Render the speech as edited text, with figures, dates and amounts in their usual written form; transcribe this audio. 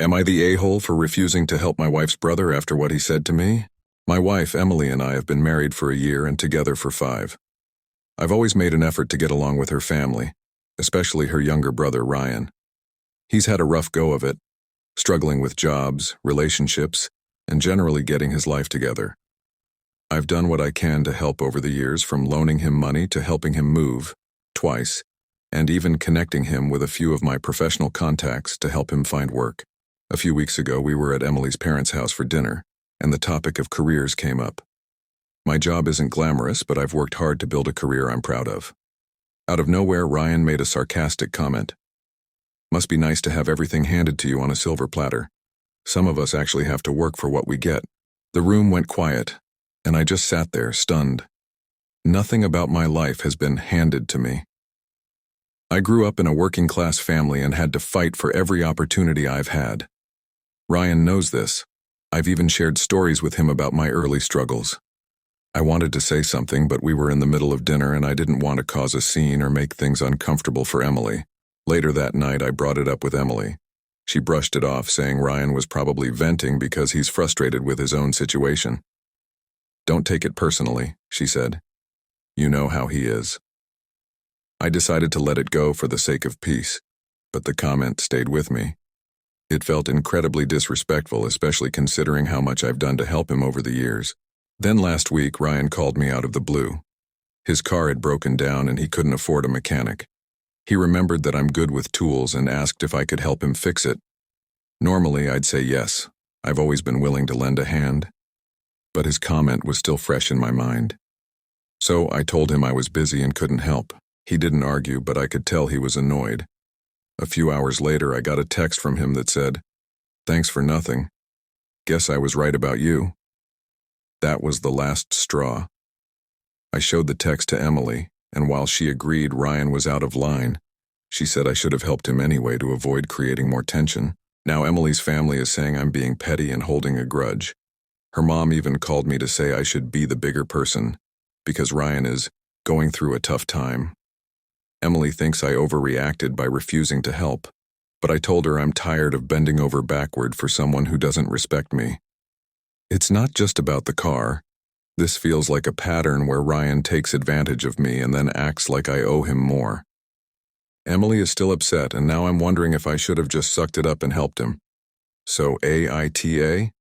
Am I the a-hole for refusing to help my wife's brother after what he said to me? My wife, Emily, and I have been married for a year and together for 5. I've always made an effort to get along with her family, especially her younger brother, Ryan. He's had a rough go of it, struggling with jobs, relationships, and generally getting his life together. I've done what I can to help over the years, from loaning him money to helping him move, twice, and even connecting him with a few of my professional contacts to help him find work. A few weeks ago, we were at Emily's parents' house for dinner, and the topic of careers came up. My job isn't glamorous, but I've worked hard to build a career I'm proud of. Out of nowhere, Ryan made a sarcastic comment. Must be nice to have everything handed to you on a silver platter. Some of us actually have to work for what we get. The room went quiet, and I just sat there, stunned. Nothing about my life has been handed to me. I grew up in a working-class family and had to fight for every opportunity I've had. Ryan knows this. I've even shared stories with him about my early struggles. I wanted to say something, but we were in the middle of dinner and I didn't want to cause a scene or make things uncomfortable for Emily. Later that night, I brought it up with Emily. She brushed it off, saying Ryan was probably venting because he's frustrated with his own situation. "Don't take it personally," she said. "You know how he is." I decided to let it go for the sake of peace, but the comment stayed with me. It felt incredibly disrespectful, especially considering how much I've done to help him over the years. Then last week, Ryan called me out of the blue. His car had broken down and he couldn't afford a mechanic. He remembered that I'm good with tools and asked if I could help him fix it. Normally, I'd say yes. I've always been willing to lend a hand. But his comment was still fresh in my mind. So I told him I was busy and couldn't help. He didn't argue, but I could tell he was annoyed. A few hours later, I got a text from him that said, "Thanks for nothing. Guess I was right about you." That was the last straw. I showed the text to Emily, and while she agreed Ryan was out of line, she said I should have helped him anyway to avoid creating more tension. Now Emily's family is saying I'm being petty and holding a grudge. Her mom even called me to say I should be the bigger person, because Ryan is going through a tough time. Emily thinks I overreacted by refusing to help, but I told her I'm tired of bending over backward for someone who doesn't respect me. It's not just about the car. This feels like a pattern where Ryan takes advantage of me and then acts like I owe him more. Emily is still upset, and now I'm wondering if I should have just sucked it up and helped him. So AITA?